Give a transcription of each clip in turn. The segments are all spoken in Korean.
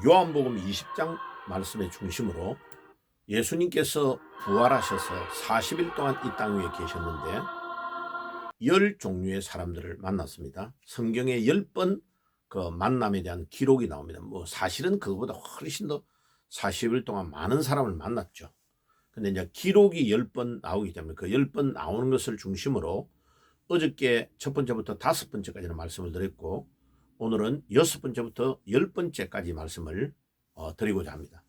요한복음 20장 말씀의 중심으로 예수님께서 부활하셔서 40일 동안 이 땅 위에 계셨는데 10종류의 사람들을 만났습니다. 성경에 10번 그 만남에 대한 기록이 나옵니다. 사실은 그거보다 훨씬 더 40일 동안 많은 사람을 만났죠. 근데 이제 기록이 10번 나오기 때문에 그 10번 나오는 것을 중심으로 어저께 첫 번째부터 5번째까지는 말씀을 드렸고, 오늘은 6번째부터 10번째까지 말씀을 드리고자 합니다.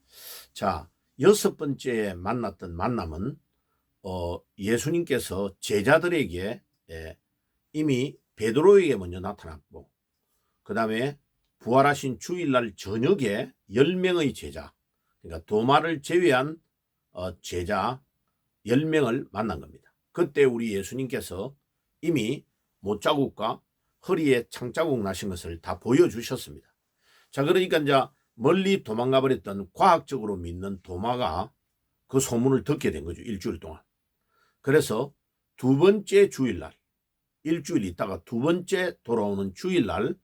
자, 6번째에 만났던 만남은 예수님께서 제자들에게 이미 베드로에게 먼저 나타났고, 그 다음에 부활하신 주일날 저녁에 10명의 제자, 그러니까 도마를 제외한 제자 10명을 만난 겁니다. 그때 우리 예수님께서 이미 못자국과 허리에 창자국 나신 것을 다 보여주셨습니다. 자, 그러니까 이제 멀리 도망가 버렸던 과학적으로 믿는 도마가 그 소문을 듣게 된 거죠. 일주일 동안. 그래서 두 번째 주일날, 일주일 있다가 두 번째 돌아오는 주일날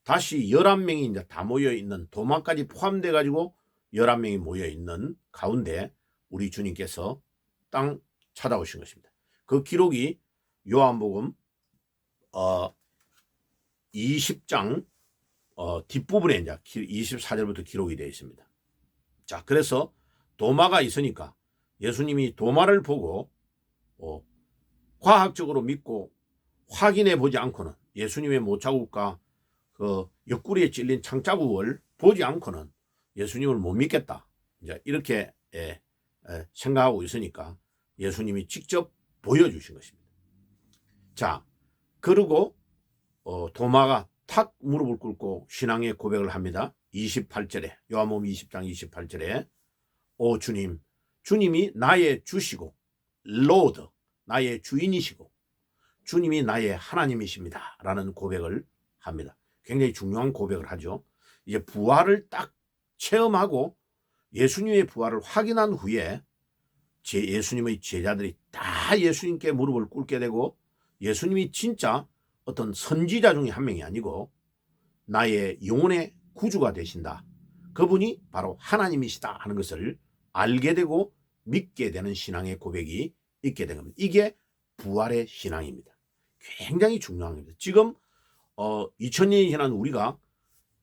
다시 11명이 이제 다 모여있는, 도마까지 포함돼 가지고 11명이 모여있는 가운데 우리 주님께서 땅 찾아오신 것입니다. 그 기록이 요한복음 20장 뒷부분에 이제 24절부터 기록이 되어 있습니다. 자, 그래서 도마가 있으니까 예수님이 도마를 보고 과학적으로 믿고 확인해 보지 않고는, 예수님의 못자국과 그 옆구리에 찔린 창자국을 보지 않고는 예수님을 못 믿겠다, 이제 이렇게 생각하고 있으니까 예수님이 직접 보여주신 것입니다. 자, 그리고 도마가 탁 무릎을 꿇고 신앙의 고백을 합니다. 28절에, 요한복음 20장 28절에 오 주님, 주님이 나의 주시고 로드, 나의 주인이시고 주님이 나의 하나님이십니다 라는 고백을 합니다. 굉장히 중요한 고백을 하죠. 이제 부활을 딱 체험하고 예수님의 부활을 확인한 후에 예수님의 제자들이 다 예수님께 무릎을 꿇게 되고, 예수님이 진짜 어떤 선지자 중에 한 명이 아니고 나의 영혼의 구주가 되신다, 그분이 바로 하나님이시다 하는 것을 알게 되고 믿게 되는 신앙의 고백이 있게 된 겁니다. 이게 부활의 신앙입니다. 굉장히 중요한 겁니다. 지금 2000년이 지난 우리가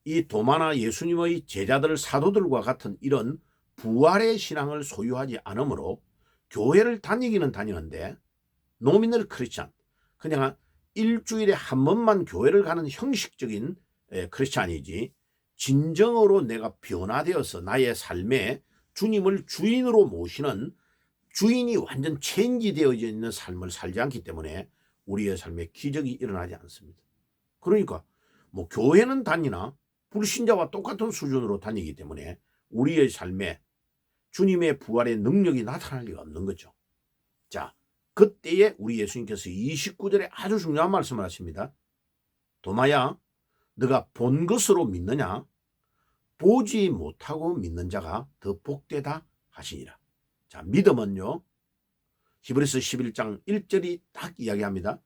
이 도마나 예수님의 제자들, 사도들과 같은 이런 부활의 신앙을 소유하지 않으므로 교회를 다니기는 다니는데 노미널 크리스찬, 그냥 일주일에 한 번만 교회를 가는 형식적인 크리스찬이지, 진정으로 내가 변화되어서 나의 삶에 주님을 주인으로 모시는, 주인이 완전 체인지되어져 있는 삶을 살지 않기 때문에 우리의 삶에 기적이 일어나지 않습니다. 그러니까 교회는 다니나 불신자와 똑같은 수준으로 다니기 때문에 우리의 삶에 주님의 부활의 능력이 나타날 리가 없는 거죠. 자, 그때에 우리 예수님께서 29절에 아주 중요한 말씀을 하십니다. 도마야, 너가 본 것으로 믿느냐? 보지 못하고 믿는 자가 더 복되다 하시니라. 자, 믿음은요, 히브리서 11장 1절이 딱 이야기합니다.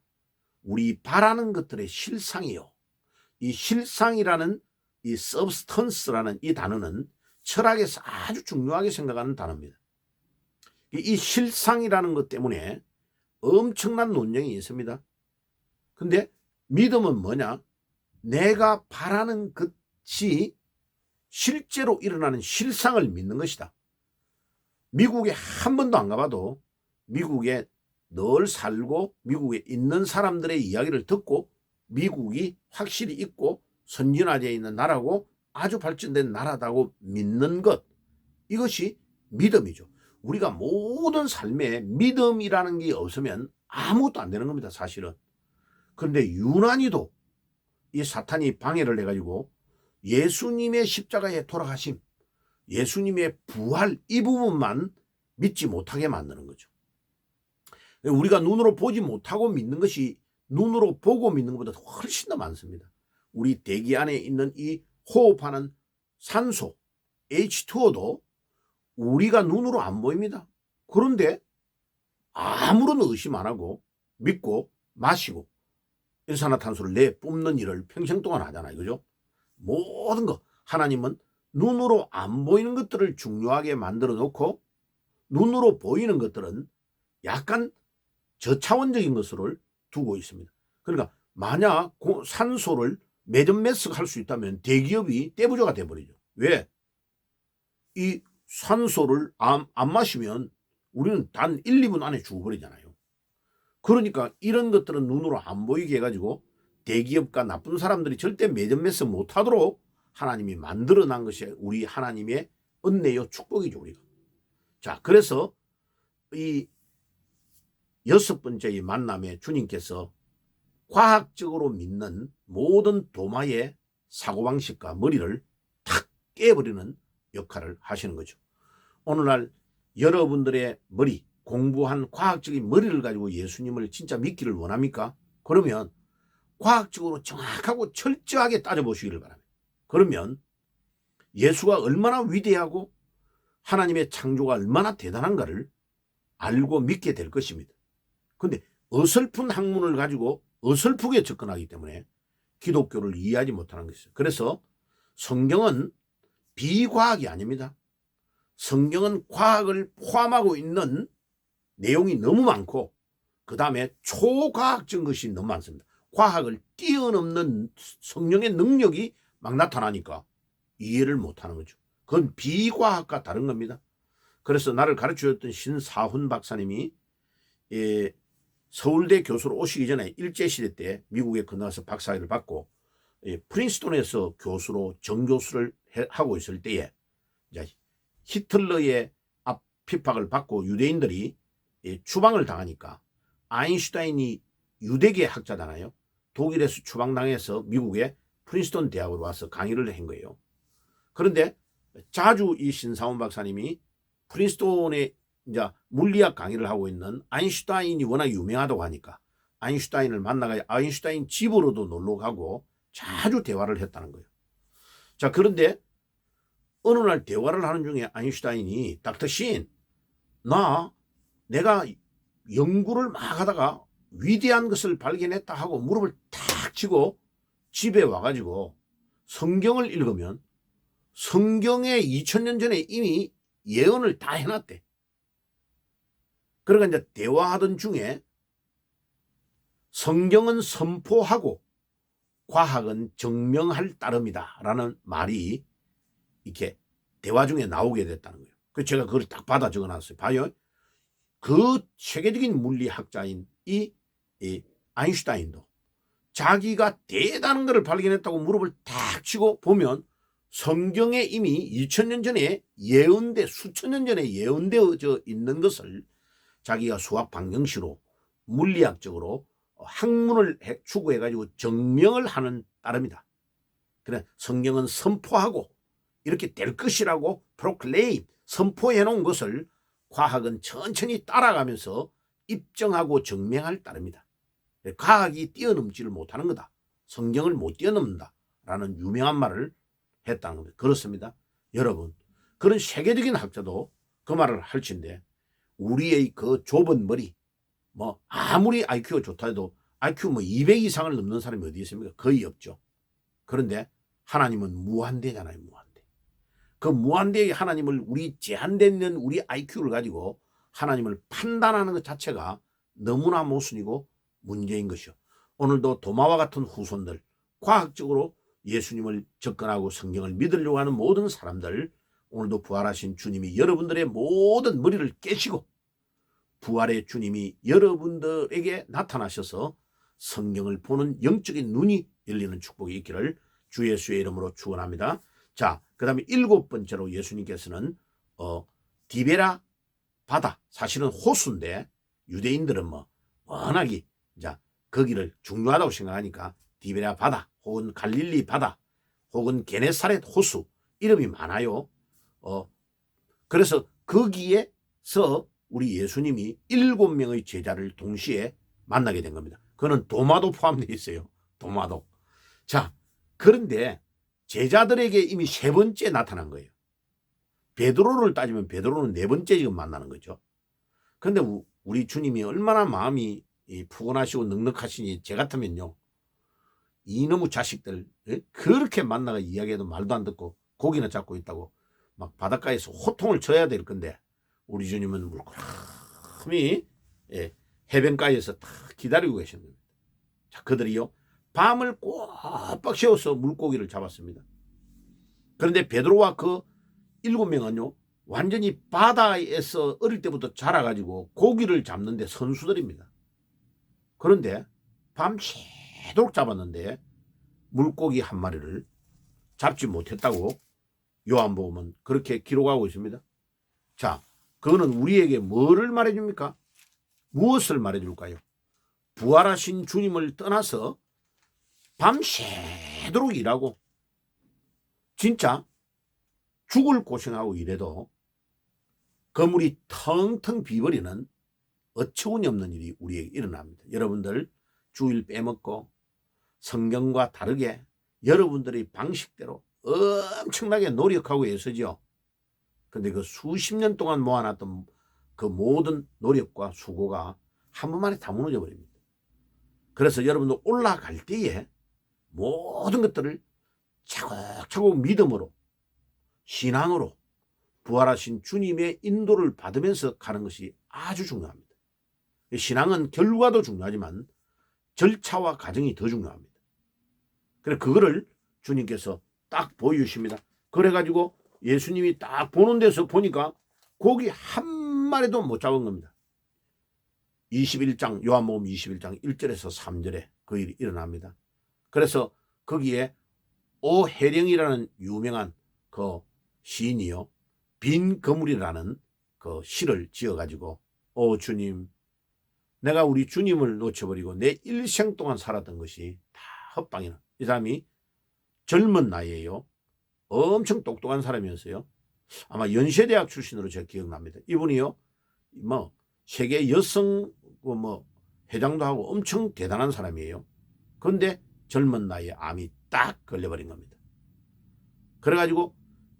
우리 바라는 것들의 실상이요. 이 실상이라는, 이 substance라는 이 단어는 철학에서 아주 중요하게 생각하는 단어입니다. 이 실상이라는 것 때문에 엄청난 논쟁이 있습니다. 근데 믿음은 뭐냐? 내가 바라는 것이 실제로 일어나는 실상을 믿는 것이다. 미국에 한 번도 안 가봐도 미국에 늘 살고 미국에 있는 사람들의 이야기를 듣고 미국이 확실히 있고 선진화되어 있는 나라고 아주 발전된 나라다고 믿는 것, 이것이 믿음이죠. 우리가 모든 삶에 믿음이라는 게 없으면 아무것도 안 되는 겁니다, 사실은. 그런데 유난히도 이 사탄이 방해를 해가지고 예수님의 십자가에 돌아가심, 예수님의 부활, 이 부분만 믿지 못하게 만드는 거죠. 우리가 눈으로 보지 못하고 믿는 것이 눈으로 보고 믿는 것보다 훨씬 더 많습니다. 우리 대기 안에 있는 이 호흡하는 산소 H2O도 우리가 눈으로 안 보입니다. 그런데 아무런 의심 안 하고 믿고 마시고 일산화탄소를 내뿜는 일을 평생 동안 하잖아요. 그죠? 모든 거 하나님은 눈으로 안 보이는 것들을 중요하게 만들어 놓고 눈으로 보이는 것들은 약간 저차원적인 것을 두고 있습니다. 그러니까 만약 산소를 매점매석 할 수 있다면 대기업이 떼부자가 돼버리죠. 왜? 이 산소를 안 마시면 우리는 단 1, 2분 안에 죽어버리잖아요. 그러니까 이런 것들은 눈으로 안 보이게 해가지고 대기업과 나쁜 사람들이 절대 매점매석 못하도록 하나님이 만들어 난 것이 우리 하나님의 은혜요 축복이죠. 우리가. 자, 그래서 이 6번째 만남에 주님께서 과학적으로 믿는 모든 도마의 사고방식과 머리를 탁 깨버리는 역할을 하시는 거죠. 오늘날 여러분들의 머리, 공부한 과학적인 머리를 가지고 예수님을 진짜 믿기를 원합니까? 그러면 과학적으로 정확하고 철저하게 따져보시기를 바랍니다. 그러면 예수가 얼마나 위대하고 하나님의 창조가 얼마나 대단한가를 알고 믿게 될 것입니다. 그런데 어설픈 학문을 가지고 어설프게 접근하기 때문에 기독교를 이해하지 못하는 것이죠. 그래서 성경은 비과학이 아닙니다. 성경은 과학을 포함하고 있는 내용이 너무 많고 그 다음에 초과학적인 것이 너무 많습니다. 과학을 뛰어넘는 성령의 능력이 막 나타나니까 이해를 못하는 거죠. 그건 비과학과 다른 겁니다. 그래서 나를 가르쳐줬던 신사훈 박사님이 서울대 교수로 오시기 전에 일제시대 때 미국에 건너가서 박사학위를 받고 프린스톤에서 교수로 정교수를 하고 있을 때에 히틀러의 핍박을 받고 유대인들이 추방을 당하니까 아인슈타인이 유대계 학자잖아요. 독일에서 추방당해서 미국의 프린스톤 대학으로 와서 강의를 한 거예요. 그런데 자주 이 신사훈 박사님이 프린스톤에 이제 물리학 강의를 하고 있는 아인슈타인이 워낙 유명하다고 하니까 아인슈타인을 만나가 아인슈타인 집으로도 놀러 가고 자주 대화를 했다는 거예요. 자, 그런데 어느 날 대화를 하는 중에 아인슈타인이 닥터 신, 내가 연구를 막 하다가 위대한 것을 발견했다 하고 무릎을 탁 치고 집에 와가지고 성경을 읽으면 성경에 2000년 전에 이미 예언을 다 해놨대. 그러니까 이제 대화하던 중에 성경은 선포하고 과학은 증명할 따름이다 라는 말이 이렇게 대화 중에 나오게 됐다는 거예요. 그래서 제가 그걸 딱 받아 적어놨어요. 봐요. 그 세계적인 물리학자인 이 아인슈타인도 자기가 대단한 것을 발견했다고 무릎을 탁 치고 보면 성경에 이미 2000년 전에 예언돼 수천 년 전에 예언되어져 있는 것을 자기가 수학 방정식으로 물리학적으로 학문을 추구해가지고 증명을 하는 따름이다. 그래 성경은 선포하고 이렇게 될 것이라고 프로클레임 선포해 놓은 것을 과학은 천천히 따라가면서 입증하고 증명할 따름이다. 과학이 뛰어넘지를 못하는 거다. 성경을 못 뛰어넘는다. 라는 유명한 말을 했다는 겁니다. 그렇습니다. 여러분, 그런 세계적인 학자도 그 말을 할진데 우리의 그 좁은 머리, 뭐 아무리 IQ가 좋다 해도 IQ 뭐 200 이상을 넘는 사람이 어디 있습니까? 거의 없죠. 그런데 하나님은 무한대잖아요. 무한대. 그 무한대의 하나님을 우리 제한되는 우리 IQ를 가지고 하나님을 판단하는 것 자체가 너무나 모순이고 문제인 것이요. 오늘도 도마와 같은 후손들, 과학적으로 예수님을 접근하고 성경을 믿으려고 하는 모든 사람들, 오늘도 부활하신 주님이 여러분들의 모든 머리를 깨시고 부활의 주님이 여러분들에게 나타나셔서 성경을 보는 영적인 눈이 열리는 축복이 있기를 주 예수의 이름으로 축원합니다. 자, 그 다음에 7번째로 예수님께서는 디베라 바다, 사실은 호수인데 유대인들은 뭐 워낙이 자 거기를 중요하다고 생각하니까 디베라 바다 혹은 갈릴리 바다 혹은 게네사렛 호수 이름이 많아요. 그래서 거기에서 우리 예수님이 7명의 제자를 동시에 만나게 된 겁니다. 그거는 도마도 포함되어 있어요. 도마도. 자, 그런데 제자들에게 이미 3번째 나타난 거예요. 베드로를 따지면 베드로는 4번째 지금 만나는 거죠. 그런데 우리 주님이 얼마나 마음이 푸근하시고 넉넉하시니 제 같으면요 이놈의 자식들 그렇게 만나가 이야기해도 말도 안 듣고 고기나 잡고 있다고 막 바닷가에서 호통을 쳐야 될 건데 우리 주님은 물끄러미 해변가에서 다 기다리고 계신 겁니다. 자, 그들이요 밤을 꼬박 세워서 물고기를 잡았습니다. 그런데 베드로와 그 7명은요 완전히 바다에서 어릴 때부터 자라가지고 고기를 잡는데 선수들입니다. 그런데 밤새도록 잡았는데 물고기 한 마리를 잡지 못했다고 요한복음은 그렇게 기록하고 있습니다. 자, 그거는 우리에게 뭐를 말해줍니까? 무엇을 말해줄까요? 부활하신 주님을 떠나서 밤새도록 일하고 진짜 죽을 고생하고 이래도 거물이 텅텅 비버리는 어처구니 없는 일이 우리에게 일어납니다. 여러분들 주일 빼먹고 성경과 다르게 여러분들의 방식대로 엄청나게 노력하고 애쓰죠. 근데 그 수십 년 동안 모아놨던 그 모든 노력과 수고가 한번만에 다 무너져 버립니다. 그래서 여러분들 올라갈 때에 모든 것들을 차곡차곡 믿음으로 신앙으로 부활하신 주님의 인도를 받으면서 가는 것이 아주 중요합니다. 신앙은 결과도 중요하지만 절차와 과정이 더 중요합니다. 그래서 그거를 주님께서 딱 보여주십니다. 그래가지고 예수님이 딱 보는 데서 보니까 고기 한 마리도 못 잡은 겁니다. 21장 요한복음 21장 1절에서 3절에 그 일이 일어납니다. 그래서 거기에 오해령이라는 유명한 그 시인이요 빈 그물이라는 그 시를 지어가지고 오 주님 내가 우리 주님을 놓쳐버리고 내 일생 동안 살았던 것이 다 헛방이나. 이 사람이 젊은 나이에요 엄청 똑똑한 사람이었어요. 아마 연세대학 출신으로 제가 기억납니다. 이분이요 뭐 세계 여성 뭐 회장도 하고 엄청 대단한 사람이에요. 그런데 젊은 나이에 암이 딱 걸려버린 겁니다. 그래가지고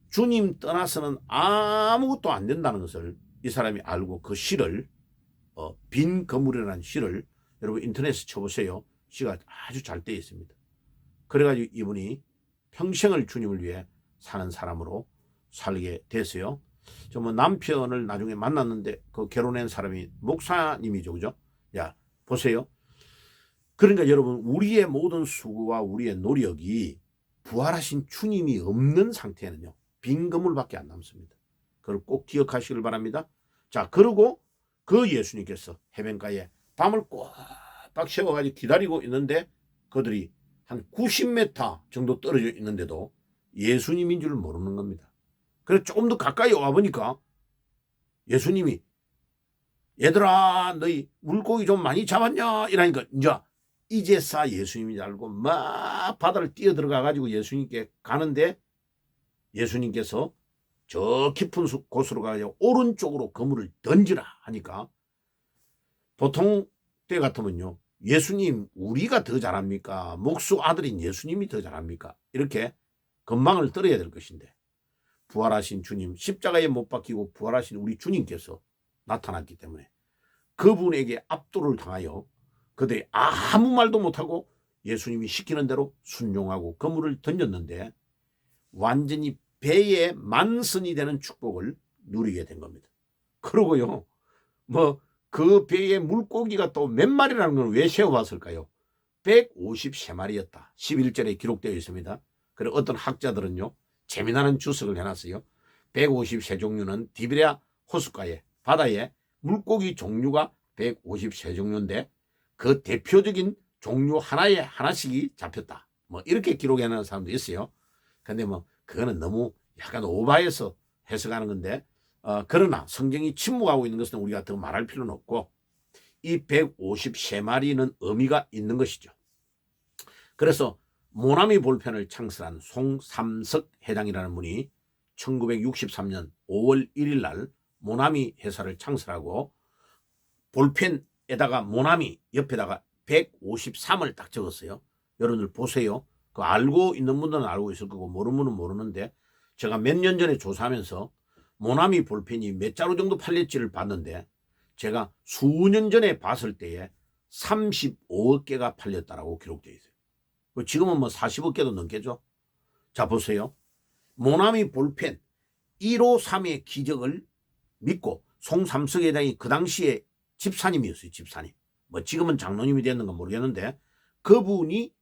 주님 떠나서는 아무것도 안 된다는 것을 이 사람이 알고 그 시를 빈 거물이라는 시를 여러분 인터넷에 쳐보세요. 시가 아주 잘 되어 있습니다. 그래가지고 이분이 평생을 주님을 위해 사는 사람으로 살게 됐어요. 저 뭐 남편을 나중에 만났는데 그 결혼한 사람이 목사님이죠, 그죠? 야 보세요. 그러니까 여러분 우리의 모든 수고와 우리의 노력이 부활하신 주님이 없는 상태는요 빈 그물밖에 안 남습니다. 그걸 꼭 기억하시길 바랍니다. 자, 그리고 그 예수님께서 해변가에 밤을 꼬박 세워가지고 기다리고 있는데 그들이 한 90m 정도 떨어져 있는데도 예수님인 줄 모르는 겁니다. 그래서 조금 더 가까이 와보니까 예수님이 얘들아 너희 물고기 좀 많이 잡았냐 이러니까 이제서 예수님인 줄 알고 막 바다를 뛰어들어가 가지고 예수님께 가는데 예수님께서 저 깊은 곳으로 가서 오른쪽으로 그물을 던지라 하니까 보통 때 같으면요 예수님 우리가 더 잘합니까? 목수 아들인 예수님이 더 잘합니까? 이렇게 건망을 떨어야 될 것인데 부활하신 주님 십자가에 못 박히고 부활하신 우리 주님께서 나타났기 때문에 그분에게 압도를 당하여 그들이 아무 말도 못하고 예수님이 시키는 대로 순종하고 그물을 던졌는데 완전히 배의 만선이 되는 축복을 누리게 된 겁니다. 그러고요 뭐 그 배에 물고기가 또 몇 마리라는 걸 왜 세워봤을까요? 153마리였다 11절에 기록되어 있습니다. 그리고 어떤 학자들은요 재미나는 주석을 해놨어요. 153종류는 디베랴 호숫가에 바다에 물고기 종류가 153종류인데 그 대표적인 종류 하나에 하나씩이 잡혔다 뭐 이렇게 기록해놓은 사람도 있어요. 근데 뭐 그거는 너무 약간 오바해서 해석하는 건데 그러나 성경이 침묵하고 있는 것은 우리가 더 말할 필요는 없고 이 153마리는 의미가 있는 것이죠. 그래서 모나미 볼펜을 창설한 송삼석 회장이라는 분이 1963년 5월 1일 날 모나미 회사를 창설하고 볼펜에다가 모나미 옆에다가 153을 딱 적었어요. 여러분들 보세요. 그 알고 있는 분들은 알고 있을 거고 모르는 분은 모르는데 제가 몇 년 전에 조사하면서 모나미 볼펜이 몇 자루 정도 팔릴지를 봤는데 제가 수년 전에 봤을 때에 35억 개가 팔렸다라고 기록되어 있어요. 지금은 뭐 40억 개도 넘겠죠. 자, 보세요. 모나미 볼펜 153의 기적을 믿고 송삼석 회장이 그 당시에 집사님이었어요. 집사님. 뭐 지금은 장로님이 됐는가 모르겠는데 그분이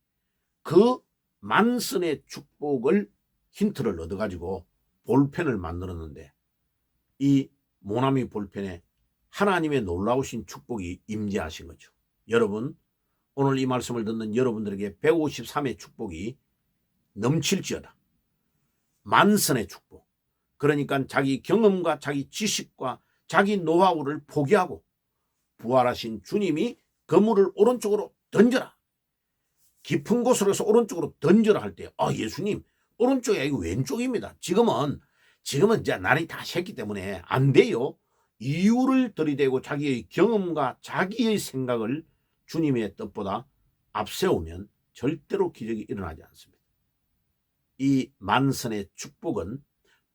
그 만선의 축복을 힌트를 얻어가지고 볼펜을 만들었는데 이 모나미 볼펜에 하나님의 놀라우신 축복이 임재하신 거죠. 여러분, 오늘 이 말씀을 듣는 여러분들에게 153의 축복이 넘칠지어다. 만선의 축복. 그러니까 자기 경험과 자기 지식과 자기 노하우를 포기하고 부활하신 주님이 그물을 오른쪽으로 던져라. 깊은 곳으로서 오른쪽으로 던져라 할 때, 예수님, 오른쪽이 아니고 왼쪽입니다. 지금은 이제 날이 다 샜기 때문에 안 돼요. 이유를 들이대고 자기의 경험과 자기의 생각을 주님의 뜻보다 앞세우면 절대로 기적이 일어나지 않습니다. 이 만선의 축복은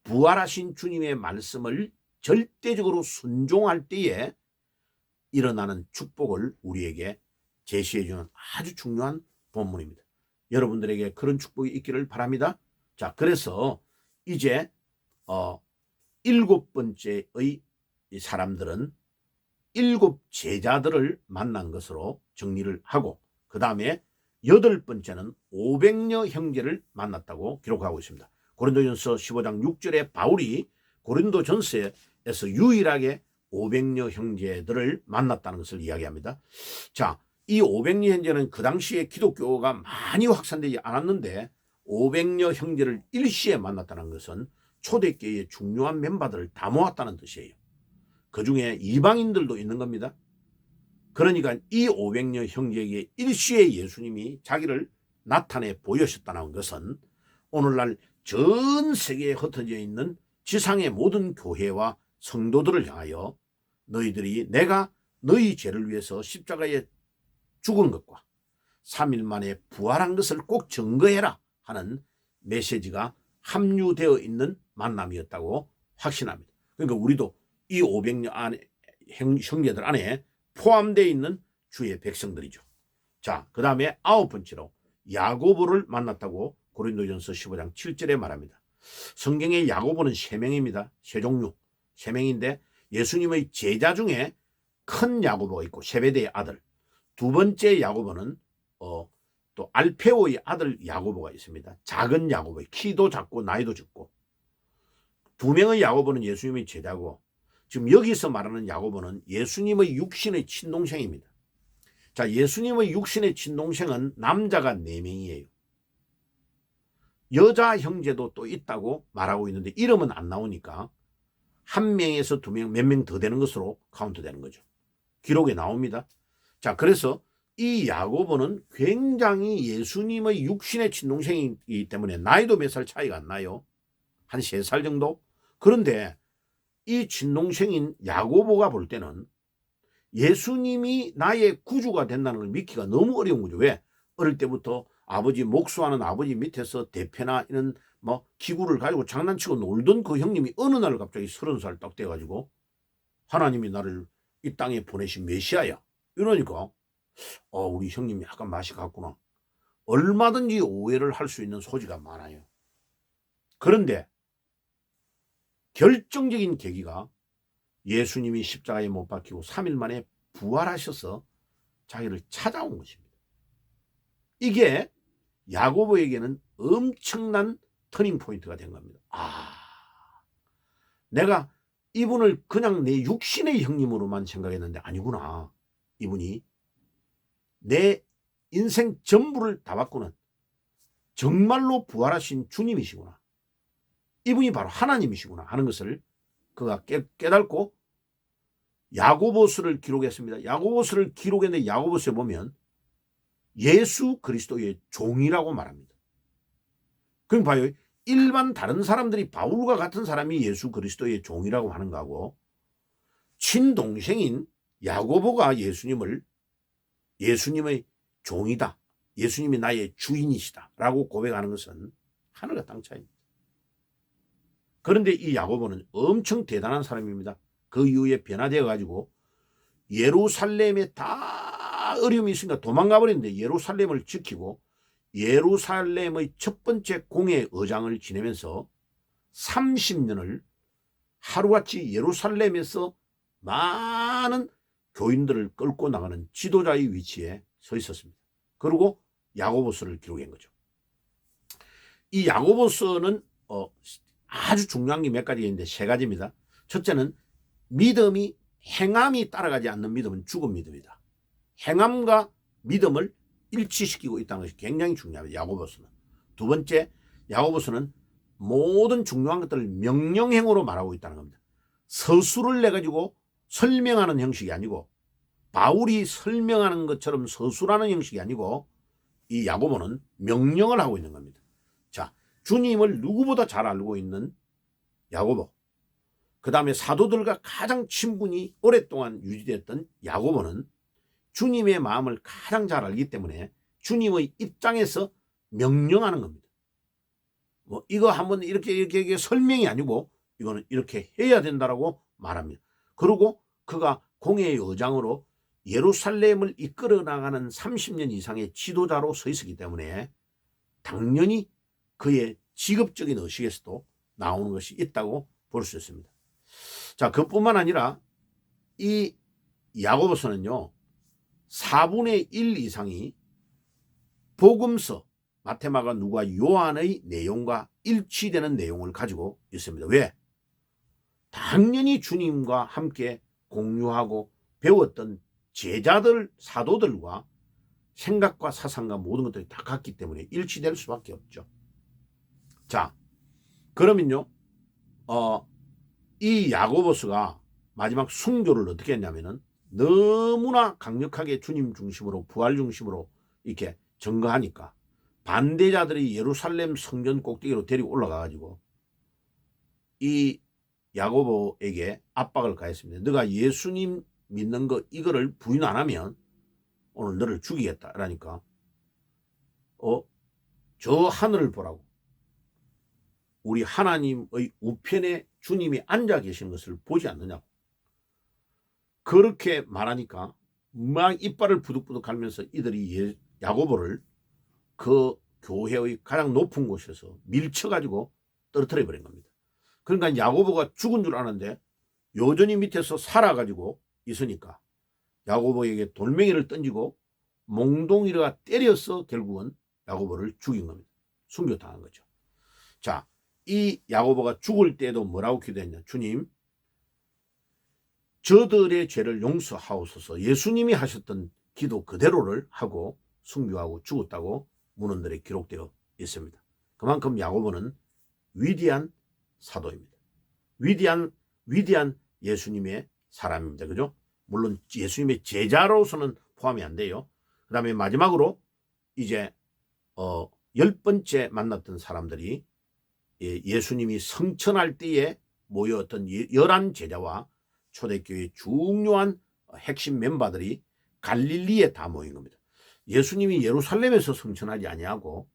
부활하신 주님의 말씀을 절대적으로 순종할 때에 일어나는 축복을 우리에게 제시해주는 아주 중요한 본문입니다. 여러분들에게 그런 축복이 있기를 바랍니다. 자, 그래서 이제 7번째의 사람들은 7 제자들을 만난 것으로 정리를 하고 그 다음에 8번째는 500여 형제를 만났다고 기록하고 있습니다. 고린도전서 15장 6절에 바울이 고린도전서에서 유일하게 500여 형제들을 만났다는 것을 이야기합니다. 자, 이 500여 형제는 그 당시에 기독교가 많이 확산되지 않았는데 500여 형제를 일시에 만났다는 것은 초대교회의 중요한 멤버들을 다 모았다는 뜻이에요. 그 중에 이방인들도 있는 겁니다. 그러니까 이 500여 형제에게 일시에 예수님이 자기를 나타내 보여주셨다는 것은 오늘날 전 세계에 흩어져 있는 지상의 모든 교회와 성도들을 향하여 너희들이 내가 너희 죄를 위해서 십자가에 죽은 것과 3일 만에 부활한 것을 꼭 증거해라 하는 메시지가 함유되어 있는 만남이었다고 확신합니다. 그러니까 우리도 이 500년 안에 형제들 안에 포함되어 있는 주의 백성들이죠. 자, 그 다음에 9번째로 야고보를 만났다고 고린도전서 15장 7절에 말합니다. 성경의 야고보는 3명입니다. 세 종류 3명인데 예수님의 제자 중에 큰 야고보가 있고 세베대의 아들, 두 번째 야고보는 또 알페오의 아들 야고보가 있습니다. 작은 야고보, 키도 작고 나이도 적고. 2명의 야고보는 예수님의 제자고 지금 여기서 말하는 야고보는 예수님의 육신의 친동생입니다. 자, 예수님의 육신의 친동생은 남자가 4명이에요. 여자 형제도 또 있다고 말하고 있는데 이름은 안 나오니까 1명에서 2명, 몇 명 더 되는 것으로 카운트되는 거죠. 기록에 나옵니다. 자, 그래서 이 야고보는 굉장히 예수님의 육신의 친동생이기 때문에 나이도 몇 살 차이가 안 나요. 한 3살 정도? 그런데 이 친동생인 야고보가 볼 때는 예수님이 나의 구주가 된다는 걸 믿기가 너무 어려운 거죠. 왜? 어릴 때부터 아버지 목수하는 아버지 밑에서 대패나 이런 뭐 기구를 가지고 장난치고 놀던 그 형님이 어느 날 갑자기 30살 딱 돼가지고 하나님이 나를 이 땅에 보내신 메시아야. 이러니까 우리 형님이 약간 맛이 갔구나. 얼마든지 오해를 할 수 있는 소지가 많아요. 그런데 결정적인 계기가 예수님이 십자가에 못 박히고 3일 만에 부활하셔서 자기를 찾아온 것입니다. 이게 야고보에게는 엄청난 터닝 포인트가 된 겁니다. 내가 이분을 그냥 내 육신의 형님으로만 생각했는데 아니구나. 이분이 내 인생 전부를 다 바꾸는 정말로 부활하신 주님이시구나. 이분이 바로 하나님이시구나 하는 것을 그가 깨닫고 야고보서를 기록했습니다. 야고보서를 기록했는데 야고보서에 보면 예수 그리스도의 종이라고 말합니다. 그럼 봐요. 일반 다른 사람들이 바울과 같은 사람이 예수 그리스도의 종이라고 하는 거하고 친동생인 야고보가 예수님의 종이다. 예수님이 나의 주인이시다. 라고 고백하는 것은 하늘과 땅 차이입니다. 그런데 이 야고보는 엄청 대단한 사람입니다. 그 이후에 변화되어 가지고 예루살렘에 다 어려움이 있으니까 도망가 버렸는데 예루살렘을 지키고 예루살렘의 첫 번째 공회 의장을 지내면서 30년을 하루같이 예루살렘에서 많은 교인들을 끌고 나가는 지도자의 위치에 서 있었습니다. 그리고 야고보서를 기록한 거죠. 이 야고보서는 아주 중요한 게 몇 가지가 있는데 세 가지입니다. 첫째는 믿음이 행함이 따라가지 않는 믿음은 죽은 믿음이다. 행함과 믿음을 일치시키고 있다는 것이 굉장히 중요합니다. 야고보서는. 두 번째, 야고보서는 모든 중요한 것들을 명령행으로 말하고 있다는 겁니다. 서술을 내가지고 설명하는 형식이 아니고 바울이 설명하는 것처럼 서술하는 형식이 아니고 이 야고보는 명령을 하고 있는 겁니다. 자, 주님을 누구보다 잘 알고 있는 야고보, 그 다음에 사도들과 가장 친분이 오랫동안 유지됐던 야고보는 주님의 마음을 가장 잘 알기 때문에 주님의 입장에서 명령하는 겁니다. 뭐 이거 한번 이렇게 설명이 아니고 이거는 이렇게 해야 된다라고 말합니다. 그리고 그가 공회의 의장으로 예루살렘을 이끌어 나가는 30년 이상의 지도자로 서 있었기 때문에 당연히 그의 직업적인 의식에서도 나오는 것이 있다고 볼 수 있습니다. 자, 그뿐만 아니라 이 야고보서는요 4분의 1 이상이 복음서 마태, 마가, 누가, 요한의 내용과 일치되는 내용을 가지고 있습니다. 왜? 당연히 주님과 함께 공유하고 배웠던 제자들, 사도들과 생각과 사상과 모든 것들이 다 같기 때문에 일치될 수밖에 없죠. 자, 그러면요 이 야고보서가 마지막 순교를 어떻게 했냐면은 너무나 강력하게 주님 중심으로 부활 중심으로 이렇게 증거하니까 반대자들이 예루살렘 성전 꼭대기로 데리고 올라가가지고 이 야고보에게 압박을 가했습니다. 너가 예수님 믿는 거 이거를 부인 안 하면 오늘 너를 죽이겠다. 라니까 저 하늘을 보라고. 우리 하나님의 우편에 주님이 앉아 계시는 것을 보지 않느냐고. 그렇게 말하니까 막 이빨을 부득부득 갈면서 이들이 야고보를 그 교회의 가장 높은 곳에서 밀쳐가지고 떨어뜨려 버린 겁니다. 그러니까 야고보가 죽은 줄 아는데 여전히 밑에서 살아가지고 있으니까 야고보에게 돌멩이를 던지고 몽둥이가 때려서 결국은 야고보를 죽인 겁니다. 순교당한 거죠. 자, 이 야고보가 죽을 때도 뭐라고 기도했냐. 주님, 저들의 죄를 용서하옵소서. 예수님이 하셨던 기도 그대로를 하고 순교하고 죽었다고 문헌들에 기록되어 있습니다. 그만큼 야고보는 위대한 사도입니다. 위대한 예수님의 사람입니다. 그죠? 물론 예수님의 제자로서는 포함이 안 돼요. 그 다음에 마지막으로 이제 10번째 만났던 사람들이 예수님이 성천할 때에 모였던 11 제자와 초대교회의 중요한 핵심 멤버들이 갈릴리에 다 모인 겁니다. 예수님이 예루살렘에서 성천하지 아니하고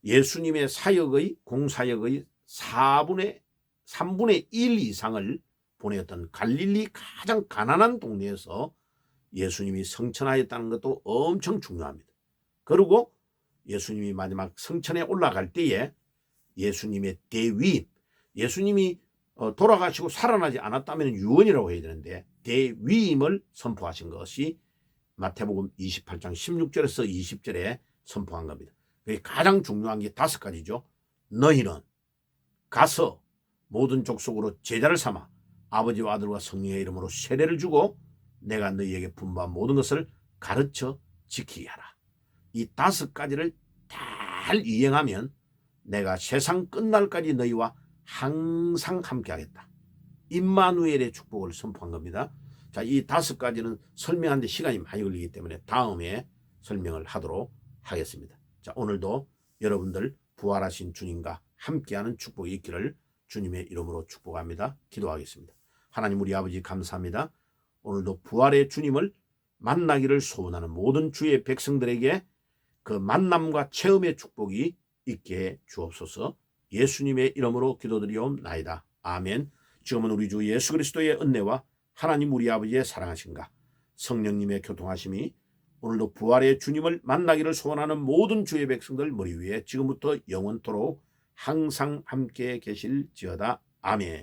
예수님의 사역의 공사역의 3분의 1 이상을 보냈던 갈릴리 가장 가난한 동네에서 예수님이 성천하였다는 것도 엄청 중요합니다. 그리고 예수님이 마지막 성천에 올라갈 때에 예수님의 대위임, 예수님이 돌아가시고 살아나지 않았다면 유언이라고 해야 되는데 대위임을 선포하신 것이 마태복음 28장 16절에서 20절에 선포한 겁니다. 그게 가장 중요한 게 5가지죠. 너희는 가서 모든 족속으로 제자를 삼아 아버지와 아들과 성령의 이름으로 세례를 주고 내가 너희에게 분부한 모든 것을 가르쳐 지키게 하라. 이 5가지를 잘 이행하면 내가 세상 끝날까지 너희와 항상 함께 하겠다. 임마누엘의 축복을 선포한 겁니다. 자, 이 5가지는 설명하는데 시간이 많이 걸리기 때문에 다음에 설명을 하도록 하겠습니다. 자, 오늘도 여러분들 부활하신 주님과 함께하는 축복이 있기를 주님의 이름으로 축복합니다. 기도하겠습니다. 하나님 우리 아버지 감사합니다. 오늘도 부활의 주님을 만나기를 소원하는 모든 주의 백성들에게 그 만남과 체험의 축복이 있게 주옵소서. 예수님의 이름으로 기도드리옵나이다. 아멘. 지금은 우리 주 예수 그리스도의 은혜와 하나님 우리 아버지의 사랑하신가 성령님의 교통하심이 오늘도 부활의 주님을 만나기를 소원하는 모든 주의 백성들 머리 위에 지금부터 영원토록 항상 함께 계실지어다. 아멘.